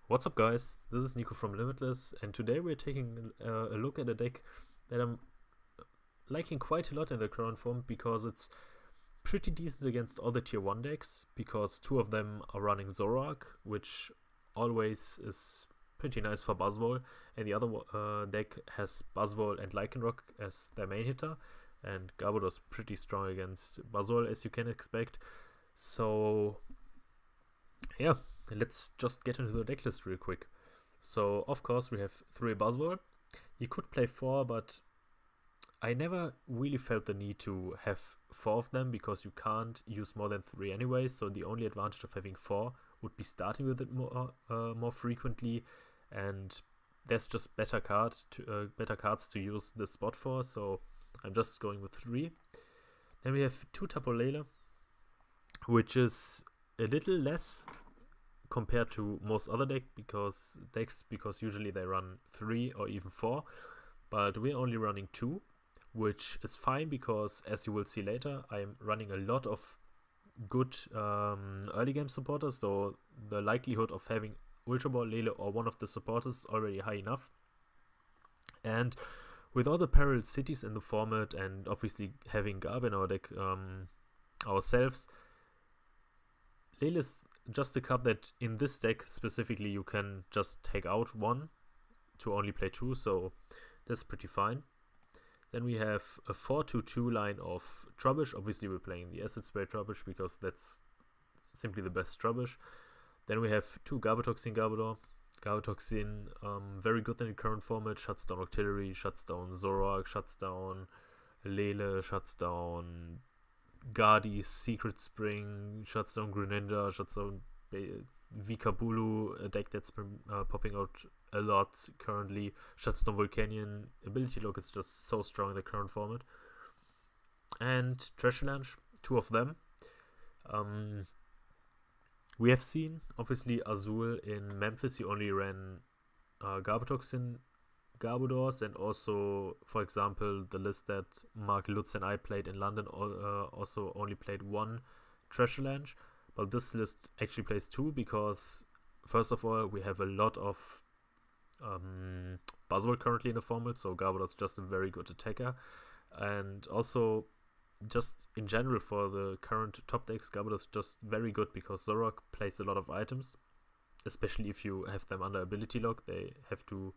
What's up, guys? This is Nico from Limitless, and today we're taking a look at a deck that I'm liking quite a lot in the current form because it's pretty decent against all the tier 1 decks, because two of them are running Zoroark, which always is pretty nice for Buzzwole, and the other deck has Buzzwole and Lycanroc as their main hitter, and Garbodor's pretty strong against Buzzwole, as you can expect. So, yeah, let's just get into the deck list real quick. So, of course, we have 3 Buzzwole. You could play 4, but I never really felt the need to have 4 of them because you can't use more than 3 anyway. So the only advantage of having 4 would be starting with it more frequently, and there's just better cards to use the spot for. So I'm just going with 3. Then we have 2 Tapu Lele, which is a little less compared to most other decks because usually they run 3 or even 4, but we're only running 2, which is fine because, as you will see later, I'm running a lot of good early game supporters, so the likelihood of having Ultra Ball, Lele, or one of the supporters is already high enough. And with all the parallel cities in the format, and obviously having Garb in our deck ourselves, Lele is just a card that in this deck specifically you can just take out 1 to only play 2, so that's pretty fine. Then we have a 4-2-2 line of Trubbish. Obviously we're playing the Acid Spray Trubbish because that's simply the best Trubbish. Then we have 2 Garbotoxin Garbodor. Garbotoxin, very good in the current format, shuts down Octillery, shuts down Zoroark, shuts down Lele, shuts down Gardy, Secret Spring, shuts down Greninja, shuts down Vikabulu, a deck that's been popping out a lot currently, shuts down Volcanion. Ability Lock is just so strong in the current format. And Trash Challenge, 2 of them. We have seen, obviously, Azul in Memphis, he only ran Garbotoxin Garbodors, and also, for example, the list that Mark Lutz and I played in London also only played 1 Trash Challenge, but this list actually plays 2 because, first of all, we have a lot of Buzzwole currently in the format, so Garbodor's just a very good attacker, and also just in general for the current top decks, Garbodor's just very good because Zoroark plays a lot of items, especially if you have them under ability lock. They have to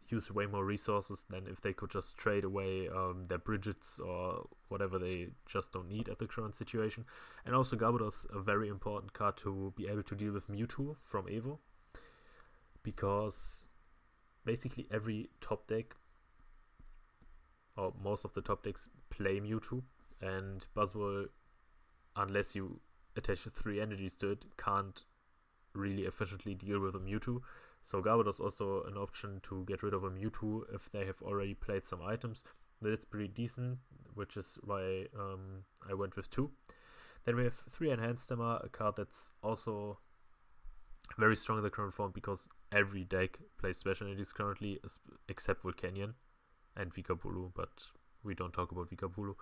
use way more resources than if they could just trade away their Bridgets or whatever they just don't need at the current situation. And also Garbodor's a very important card to be able to deal with Mewtwo from Evo, because basically every top deck, or most of the top decks, play Mewtwo, and Buzzwole, unless you attach 3 energies to it, can't really efficiently deal with a Mewtwo. So Garbodor's also an option to get rid of a Mewtwo if they have already played some items. That's pretty decent, which is why I went with 2. Then we have 3 Enhanced Stammer, a card that's also very strong in the current form because every deck plays special energies currently, except Volcanion and Vikabulu, but we don't talk about Vikabulu.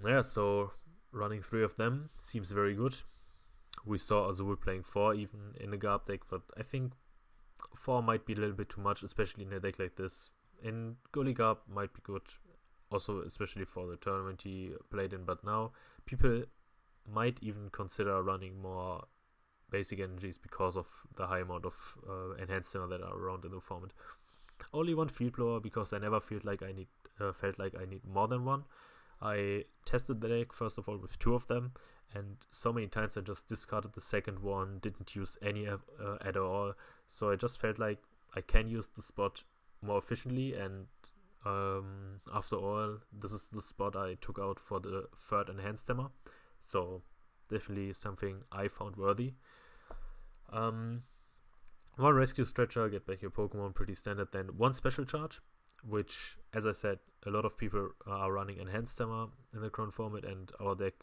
Yeah, so running 3 of them seems very good. We saw Azul playing 4 even in the Garb deck, but I think 4 might be a little bit too much, especially in a deck like this. In Gully Garb might be good, also especially for the tournament he played in, but now people might even consider running more basic energies because of the high amount of enhanced that are around in the format. Only 1 Field Blower because I never felt like I need more than 1. I tested the deck first of all with 2 of them, and so many times I just discarded the second one, didn't use any at all. So I just felt like I can use the spot more efficiently, and after all, this is the spot I took out for the 3rd Enhanced Stammer. So definitely something I found worthy. 1 Rescue Stretcher, get back your Pokemon, pretty standard. Then 1 Special Charge, which, as I said, a lot of people are running Enhanced Stammer in the current format, and our deck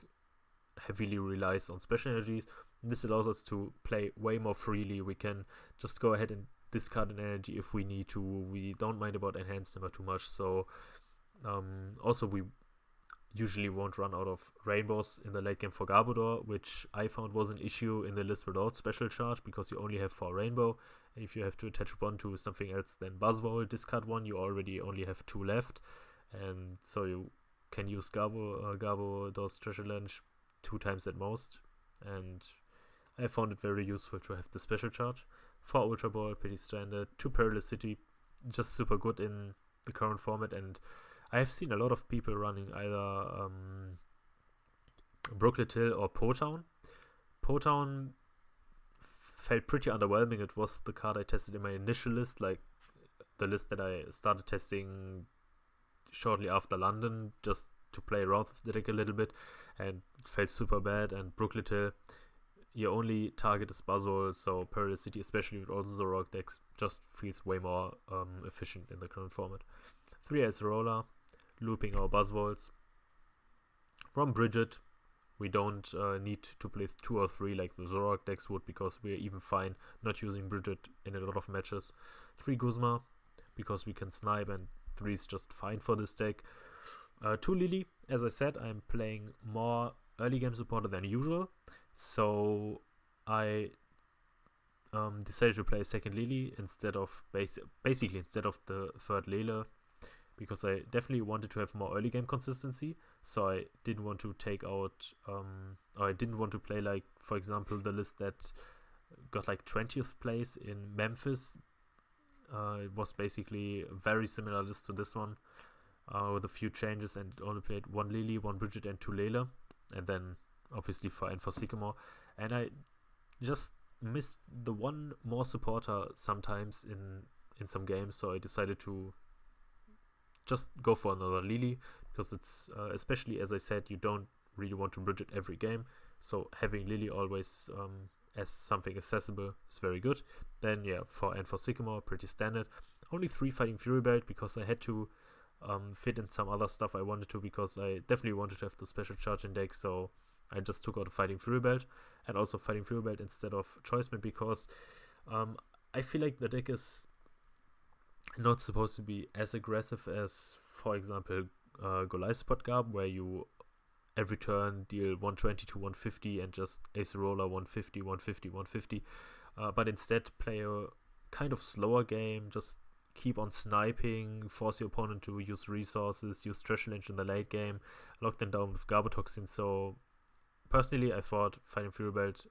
heavily relies on special energies. This allows us to play way more freely. We can just go ahead and discard an energy if we need to. We don't mind about Enhanced Stammer too much. So also we usually won't run out of rainbows in the late game for Garbodor, which I found was an issue in the list without special charge because you only have 4 rainbow. And if you have to attach one to something else, then Buzzwole, discard one, you already only have 2 left. And so you can use Garbodor's Treasure Lens 2 times at most. And I found it very useful to have the special charge. 4 Ultra Ball, pretty standard. 2 Perilous City, just super good in the current format. And I have seen a lot of people running either Brooklet Hill or Potown. Potown felt pretty underwhelming. It was the card I tested in my initial list, like the list that I started testing shortly after London, just to play around with the deck a little bit, and it felt super bad. And Brooklet Hill, your only target is Buzzwole, so Perilous City, especially with all the Zoroark decks, just feels way more efficient in the current format. 3 Ice Roller, looping our Buzzwoles. From Bridget, we don't need to play 2 or 3 like the Zoroark decks would, because we're even fine not using Bridget in a lot of matches. 3 Guzma, because we can snipe, and 3 is just fine for this deck. 2 Lily, as I said, I'm playing more early game supporter than usual, so I decided to play a second Lily instead of basically instead of the third Lele, because I definitely wanted to have more early game consistency. So I didn't want to take out, or I didn't want to play, like, for example, the list that got like 20th place in Memphis. It was basically a very similar list to this one, with a few changes, and only played 1 Lily, 1 Bridget, and 2 Lele, and then obviously for Sycamore. And I just missed the one more supporter sometimes in some games, so I decided to just go for another Lily, because it's especially, as I said, you don't really want to Bridget every game, so having Lily always as something accessible is very good. Then yeah, for Sycamore, pretty standard. Only 3 Fighting Fury Belt, because I had to fit in some other stuff I wanted to, because I definitely wanted to have the special charge in deck, so I just took out a Fighting Fury Belt, and also Fighting Fury Belt instead of Choicemate, because I feel like the deck is not supposed to be as aggressive as, for example, Goliath Spot Garb, where you every turn deal 120 to 150 and just Ace Roller 150, 150, 150, but instead play a kind of slower game, just keep on sniping, force your opponent to use resources, use Treasure Lens in the late game, lock them down with Garbotoxin. So personally, I thought Fighting Fury Belt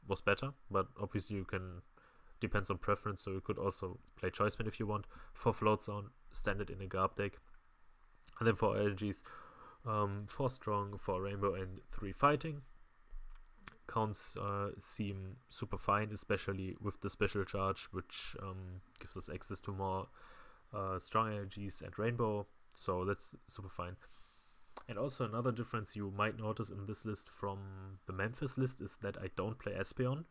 was better, but obviously you can, depends on preference, so you could also play Choicemate if you want. 4 Float Zone, standard in a Garb deck. And then 4 energies, 4 Strong, 4 Rainbow, and 3 Fighting. Counts seem super fine, especially with the special charge, which gives us access to more strong energies and Rainbow, so that's super fine. And also another difference you might notice in this list from the Memphis list is that I don't play Espeon.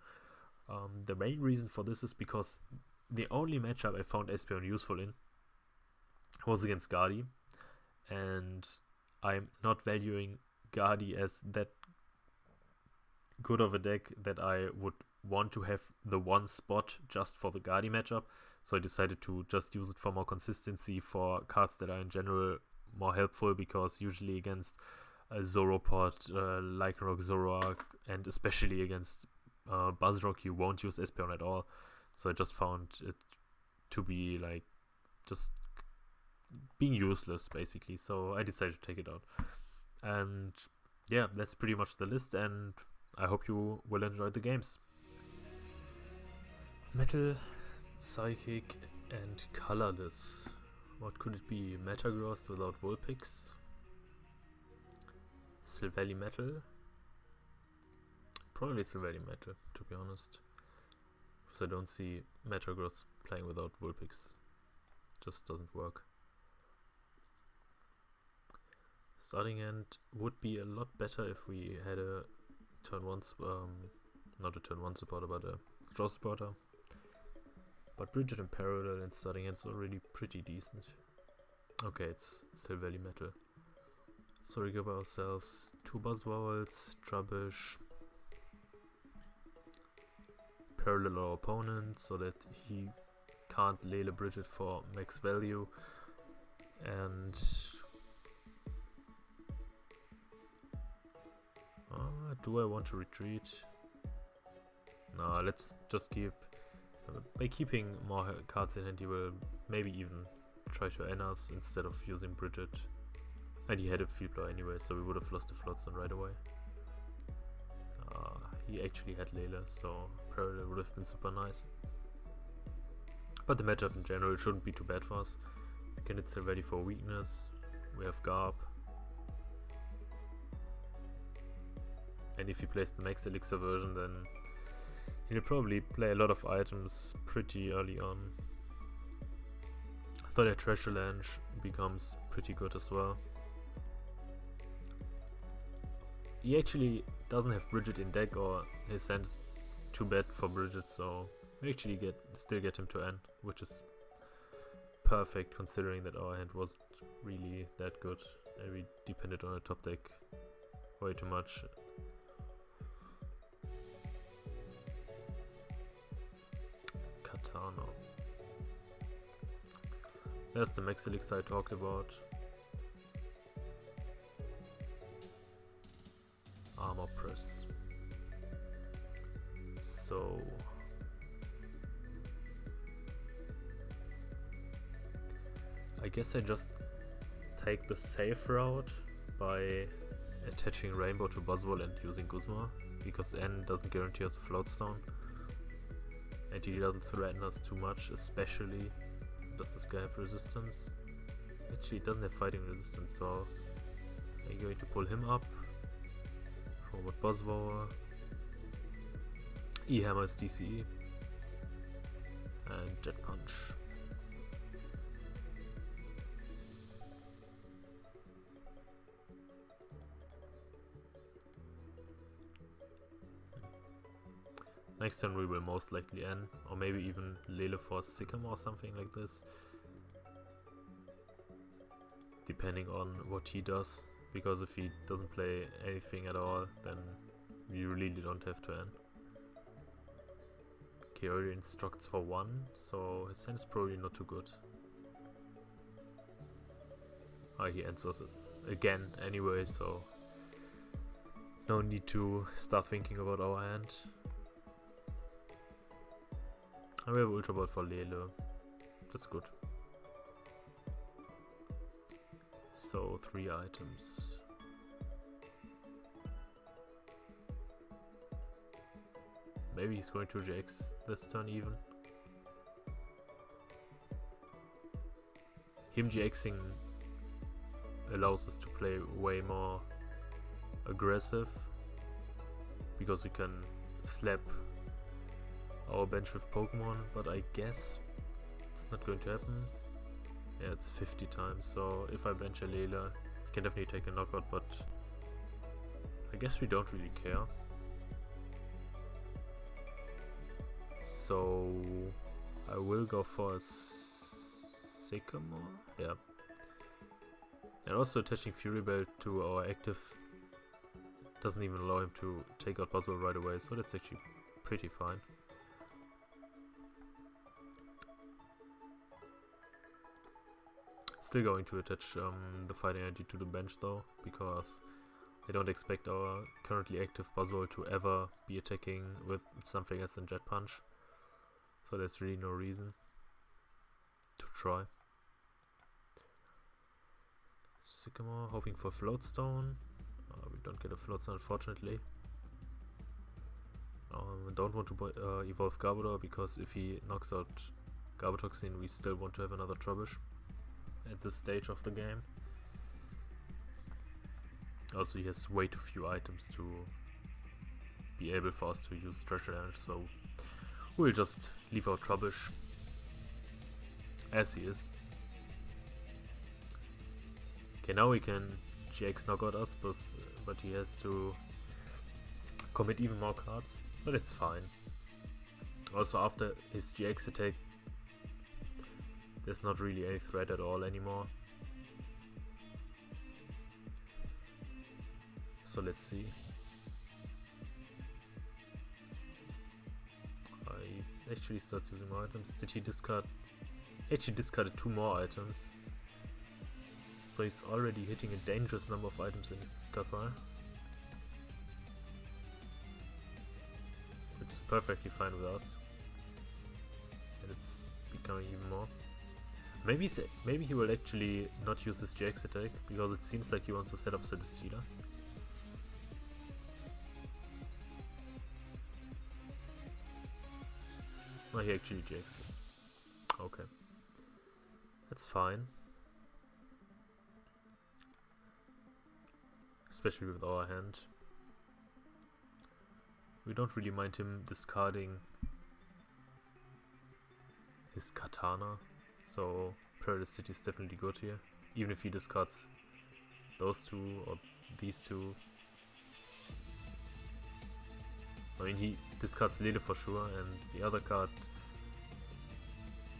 The main reason for this is because the only matchup I found Espeon useful in was against Gardy, and I'm not valuing Gardy as that good of a deck that I would want to have the one spot just for the Gardy matchup, so I decided to just use it for more consistency for cards that are in general more helpful, because usually against Zoropod, Lycanroc, Zoroark, and especially against Buzzrock, you won't use Espeon at all. So I just found it to be like just being useless basically, so I decided to take it out. And yeah, that's pretty much the list, and I hope you will enjoy the games. Metal, Psychic, and Colorless. What could it be? Metagross without Vulpix? Silvally Metal? Probably Silvally Metal, to be honest, because I don't see Metagross playing without Vulpix. Just doesn't work. Starting end would be a lot better if we had a turn 1, not a turn 1 supporter, but a draw supporter. But Bridget and Parallel and starting ends are really pretty decent. Okay, it's still Valley Metal. So we give ourselves 2 Buzzwoles, Trubbish, Parallel our opponent so that he can't Lele Bridget for max value, and Do I want to retreat? No, let's just keep... by keeping more cards in hand, he will maybe even try to end us instead of using Bridget. And he had a field blow anyway, so we would have lost the Floatstone right away. He actually had Layla, so probably would have been super nice. But the matchup in general shouldn't be too bad for us. Again, it's still ready for weakness. We have Garb. And if he plays the Max Elixir version, then he'll probably play a lot of items pretty early on. I thought that Treasure Lanch becomes pretty good as well. He actually doesn't have Bridget in deck, or his hand is too bad for Bridget, so we actually still get him to end, which is perfect considering that our hand wasn't really that good and we depended on a top deck way too much. Katana. There's the Max Elixir I talked about. Armor Press. So I guess I just take the safe route by attaching Rainbow to Buzzwole and using Guzma, because N doesn't guarantee us a Floatstone and he doesn't threaten us too much, especially does this guy have resistance? Actually, he doesn't have fighting resistance, so I'm going to pull him up. Forward Buzzwole, E-Hammer is DCE, and Jet Punch. Next turn we will most likely end, or maybe even Lele for Sycamore or something like this. Depending on what he does, because if he doesn't play anything at all, then we really don't have to end. Okay, already instructs for 1, so his hand is probably not too good. He ends us again anyway, so no need to start thinking about our hand. And we have Ultra Ball for Lele. That's good. So 3 items. Maybe he's going to GX this turn even. Him GXing allows us to play way more aggressive, because we can slap our bench with Pokemon, but I guess it's not going to happen. Yeah, it's 50 times, so if I bench a Layla, he can definitely take a knockout, but I guess we don't really care. So I will go for a Sycamore, yeah. And also attaching Fury Belt to our active doesn't even allow him to take out Buzzwole right away, so that's actually pretty fine. Still going to attach the fighting energy to the bench though, because I don't expect our currently active Buzzwole to ever be attacking with something else than Jet Punch. So there's really no reason to try. Sycamore, hoping for Floatstone. We don't get a Floatstone unfortunately. Don't want to evolve Garbodor, because if he knocks out Garbotoxin, we still want to have another Trubbish at this stage of the game. Also, he has way too few items to be able for us to use Treasure Lanch, so we'll just leave our Trubbish as he is. Okay, now we can GX knockout us, but he has to commit even more cards, but it's fine. Also, after his GX attack, there's not really any threat at all anymore. So let's see. He actually starts using more items. Did he discard? Actually discarded 2 more items. So he's already hitting a dangerous number of items in his discard pile. perfectly fine with us. And it's becoming even more. Maybe he will actually not use his GX attack, because it seems like he wants to set up Celesteela. No, he actually GXs. Okay. That's fine. Especially with our hand. We don't really mind him discarding his katana, so Periodicity is definitely good here. Even if he discards those two or these two. I mean, he discards Lele for sure, and the other card is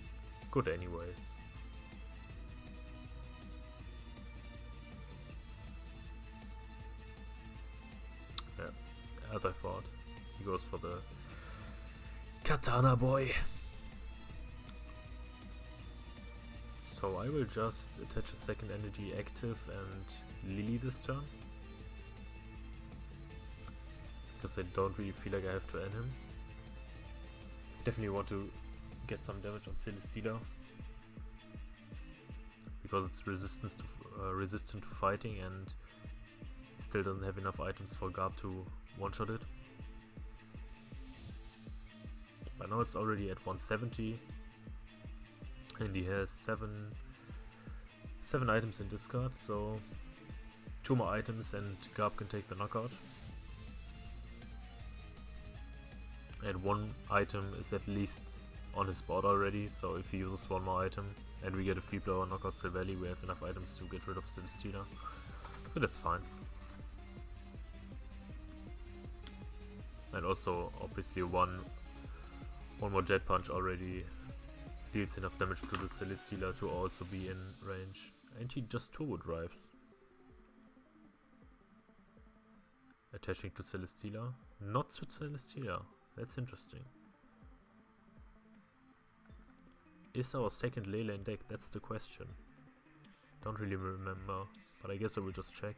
good anyways. Yeah, as I thought. He goes for the Katana boy. So I will just attach a second energy active and Lily this turn. Because I don't really feel like I have to end him. Definitely want to get some damage on Celesteela. Because it's resistant to fighting, and he still doesn't have enough items for Garb to one-shot it. But now it's already at 170. And he has seven items in discard, so 2 more items and Garb can take the knockout. And 1 item is at least on his board already, so if he uses 1 more item and we get a free blower knockout Silvally, we have enough items to get rid of Celesteela. So that's fine. And also, obviously, one more Jet Punch already deals enough damage to the Celesteela to also be in range. And he just turbo drives. Attaching to Celesteela. Not to Celesteela. That's interesting. Is our second Lele in deck? That's the question. Don't really remember, but I guess I will just check.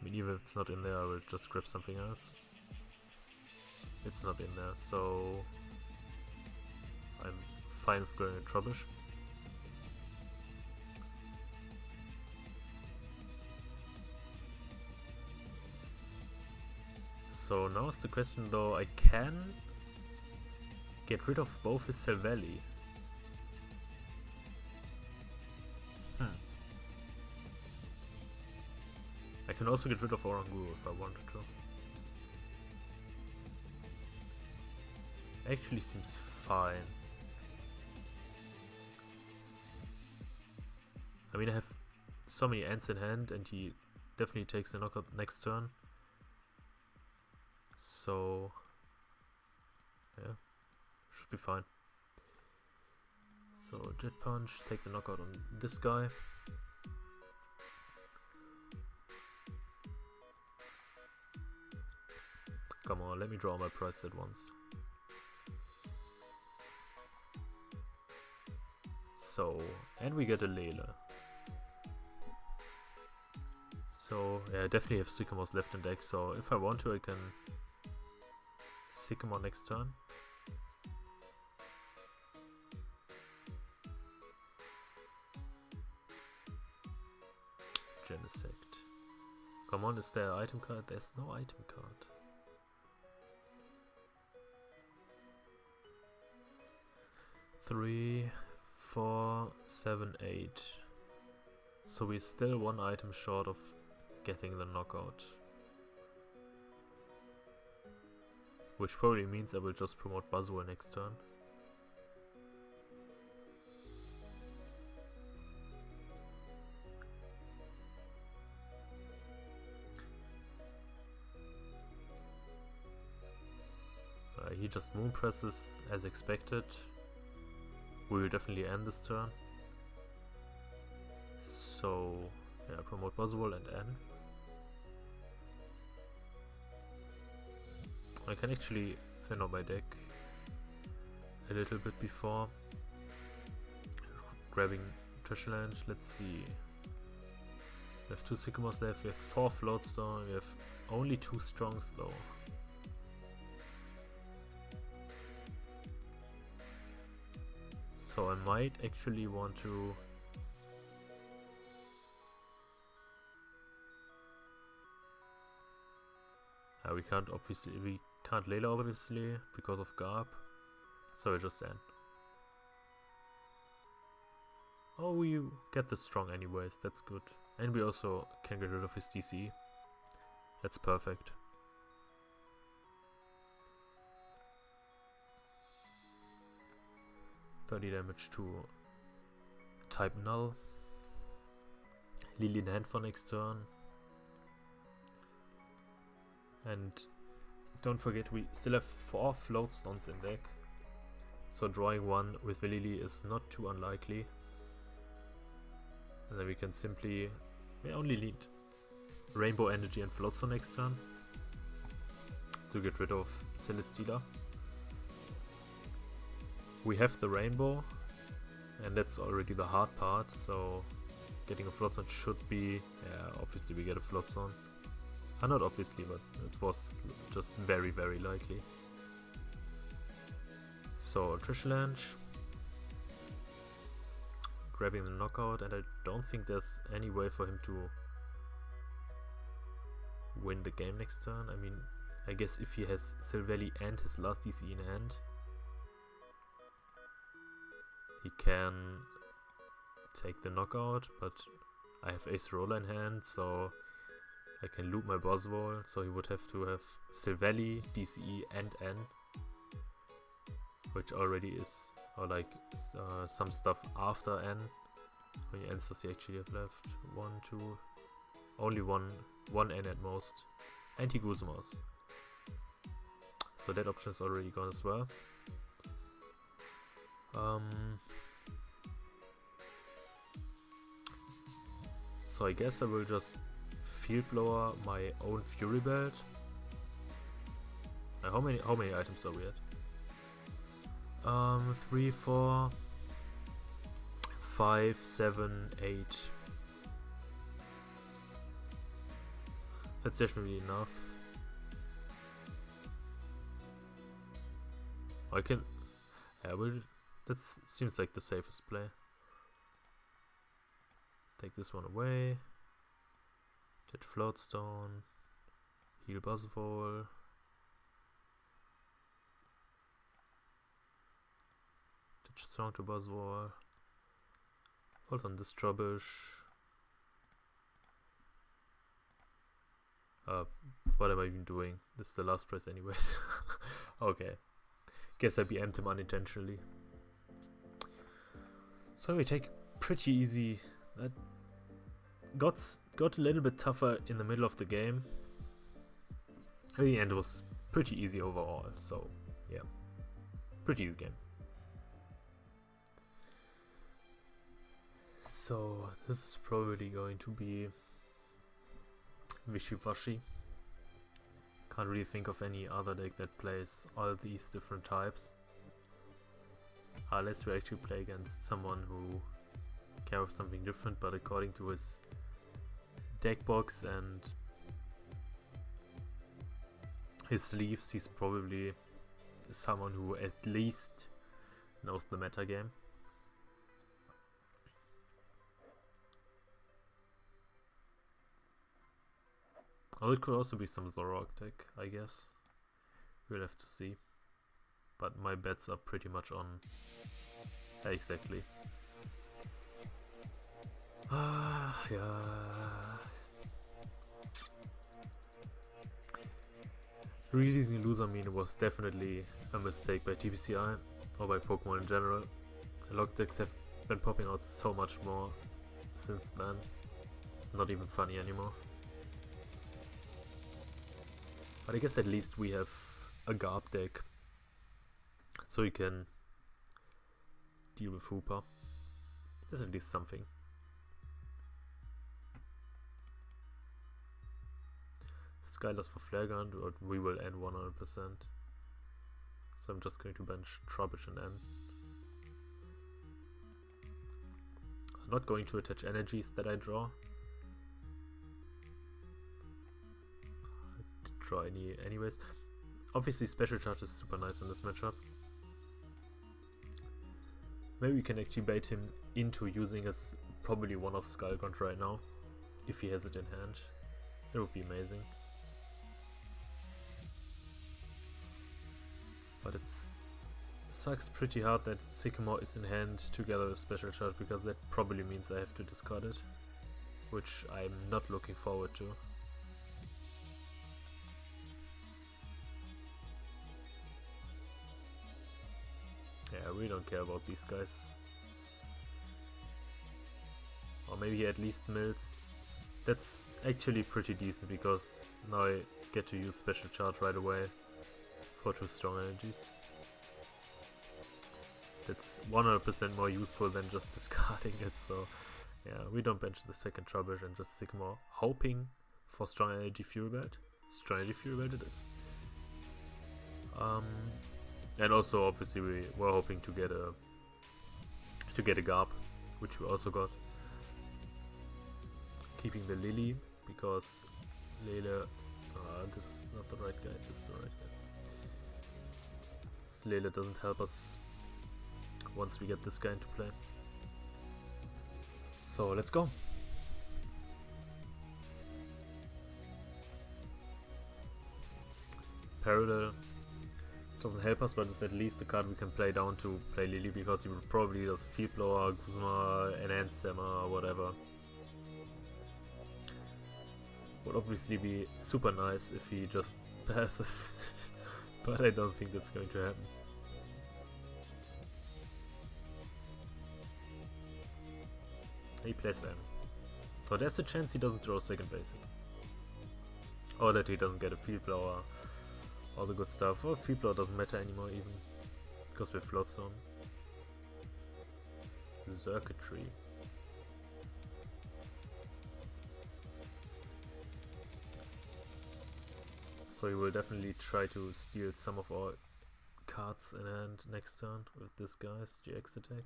I mean, even if it's not in there, I will just grab something else. It's not in there, so I'm fine with going at Trubbish. So now is the question though, I can get rid of both his Silvally. I can also get rid of Oranguru if I wanted to. Actually seems fine. I mean, I have so many ants in hand and he definitely takes the knockout next turn. So yeah, should be fine. So Jet Punch, take the knockout on this guy. Come on, let me draw my price at once. So, and we get a Lele. So, yeah, I definitely have Sycamores left in deck, so if I want to, I can Sycamore next turn. Genesect. Come on, is there an item card? There's no item card. Three, 4, 7, 8. So we're still 1 item short of getting the knockout. Which probably means I will just promote Buzzwole next turn. He just Moon Presses as expected. We will definitely end this turn. So, yeah, promote Buzzwole and end. I can actually thin out my deck a little bit before grabbing Treasure Land. Let's see. We have 2 Sycamores left, we have 4 Floatstone, we have only 2 Strongs though. So I might actually want to... we can't Layla obviously because of Garb. So I just end. Oh, we get the strong anyways, that's good. And we also can get rid of his DC. That's perfect. $30 damage to type Null. Lily in hand for next turn. And don't forget we still have 4 float stones in deck. So drawing one with the Lily is not too unlikely. And then we can simply... we only need Rainbow Energy and Floatstone next turn to get rid of Celesteela. We have the Rainbow, and that's already the hard part, so getting a Floatstone should be... yeah, obviously we get a Floatstone. Not obviously, but it was just very, very likely. So, Trishlange. Grabbing the knockout, and I don't think there's any way for him to win the game next turn. I mean, I guess if he has Silvelli and his last DC in hand, he can take the knockout, but I have Ace Roller in hand, so I can loop my Buzzwole, so he would have to have Silvelli, DCE and N, which already is, or like some stuff after N. How many N's does he actually have left? 1, 2, only one N at most, and he goes mouse. So that option is already gone as well. So I guess I will just Field Blower my own Fury Belt. How many items are we at? 3, 4, 5, 7, 8. That's definitely enough. I can... yeah, that seems like the safest play. Take this one away. Get Floatstone. Heal Buzzwole. Touch strong to Buzzwole. Hold on this Trubbish. What am I even doing? This is the last press anyways. Okay. Guess I BM'd him unintentionally. So we take pretty easy. That got a little bit tougher in the middle of the game. In the end it was pretty easy overall, so yeah. Pretty easy game. So this is probably going to be wishy-washy. Can't really think of any other deck that plays all these different types. Unless we actually play against someone who can have something different, but according to his deck box and his sleeves, he's probably someone who at least knows the meta game. Oh, it could also be some Zoroark deck, I guess. We'll have to see. But my bets are pretty much on... exactly. Yeah. Releasing Lusamine was definitely a mistake by TBCI, or by Pokemon in general. Lock decks have been popping out so much more since then. Not even funny anymore. But I guess at least we have a Garb deck, so you can deal with Hooper. There's at least something. Skylas for Flare Gun, or we will end 100%. So I'm just going to bench Trubbish and N. I'm not going to attach energies that I draw. Draw anyways. Obviously Special Charge is super nice in this matchup. Maybe we can actually bait him into using his probably one-off Skullgrunt right now, if he has it in hand. It would be amazing. But it sucks pretty hard that Sycamore is in hand together with Special Charge, because that probably means I have to discard it, which I'm not looking forward to. Yeah, we don't care about these guys. Or maybe he at least mills. That's actually pretty decent, because now I get to use Special Charge right away for 2 strong energies. That's 100% more useful than just discarding it, so yeah, we don't bench the second Trubbish and just Sycamore, hoping for strong energy Fury Belt. Strong energy Fury Belt it is. And also obviously we were hoping to get a Garb, which we also got. Keeping the Lily, because Lele, this is not the right guy, this is the right guy. This Lele doesn't help us once we get this guy into play. So let's go. Parallel doesn't help us, but it's at least a card we can play down to play Lily, because he would probably does Field Blower, Guzma, Enhanced Hammer, whatever. Would obviously be super nice if he just passes, but I don't think that's going to happen. He plays M. So there's a chance he doesn't throw second basic. Or that he doesn't get a Field Blower. All the good stuff. Well, Field Blower doesn't matter anymore even, because we're Float Zone. Circuitry. So he will definitely try to steal some of our cards in hand next turn with this guy's GX attack.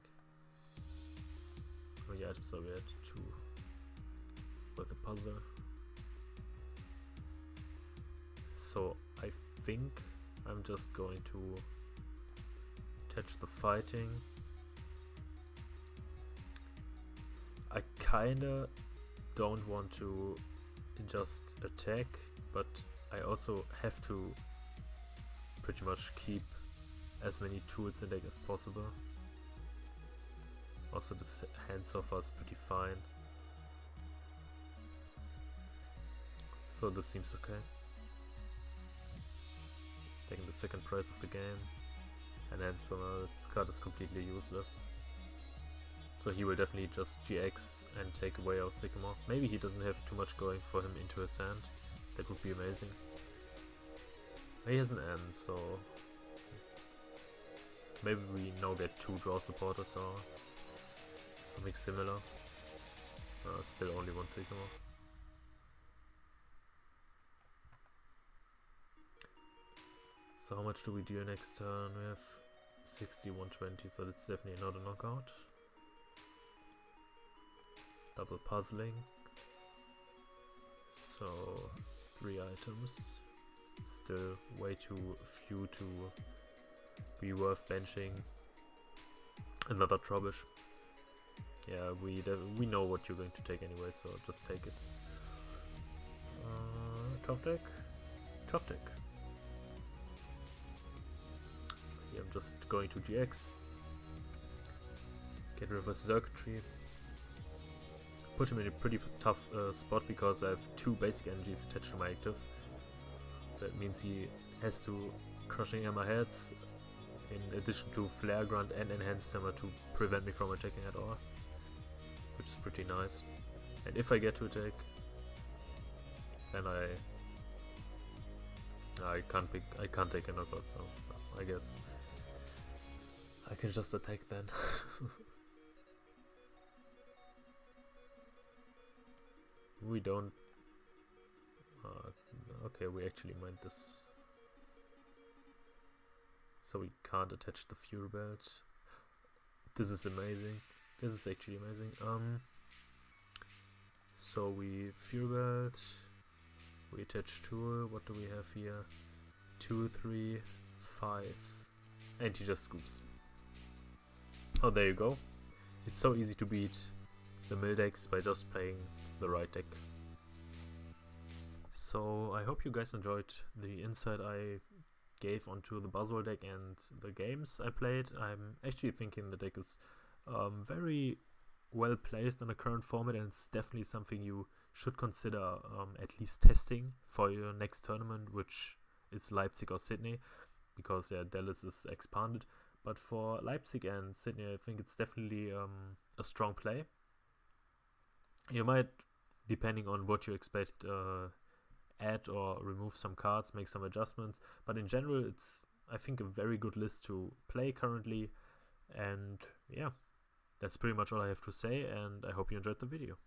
Oh yeah, so we had 2 with the puzzle. So I think I'm just going to attach the fighting. I kinda don't want to just attack, but I also have to pretty much keep as many tools in deck as possible. Also this hands offer is pretty fine. So this seems okay. Taking the second prize of the game. And then so this card is completely useless. So he will definitely just GX and take away our Sycamore. Maybe he doesn't have too much going for him into his hand. That would be amazing. He has an N, so maybe we now get 2 draw supporters or something similar. Still only 1 Sycamore. So how much do we do next turn? We have 60, 120, so that's definitely not a knockout. Double puzzling. So 3 items. Still way too few to be worth benching another Trubbish. Yeah, we know what you're going to take anyway, so just take it. Top deck? Top deck. Yeah, I'm just going to GX. Get rid of circuitry. Put him in a pretty tough spot because I have 2 basic energies attached to my active. That means he has to Crushing Hammer Heads in addition to Flare Grunt and Enhanced Hammer to prevent me from attacking at all, which is pretty nice. And if I get to attack, then I can't take a knockout, so I guess I can just attack then. We don't. Okay, we actually mined this, so we can't attach the Fury Belt. This is amazing. This is actually amazing. So we Fury Belt. We attach tool. What do we have here? 2, 3, 5, and he just scoops. Oh, there you go. It's so easy to beat the mill decks by just playing the right deck. So I hope you guys enjoyed the insight I gave onto the Buzzwole deck and the games I played. I'm actually thinking the deck is very well placed in the current format, and it's definitely something you should consider at least testing for your next tournament, which is Leipzig or Sydney, because Dallas is expanded. But for Leipzig and Sydney, I think it's definitely a strong play. You might, depending on what you expect, add or remove some cards, make some adjustments, but in general it's, I think, a very good list to play currently. And yeah, that's pretty much all I have to say, and I hope you enjoyed the video.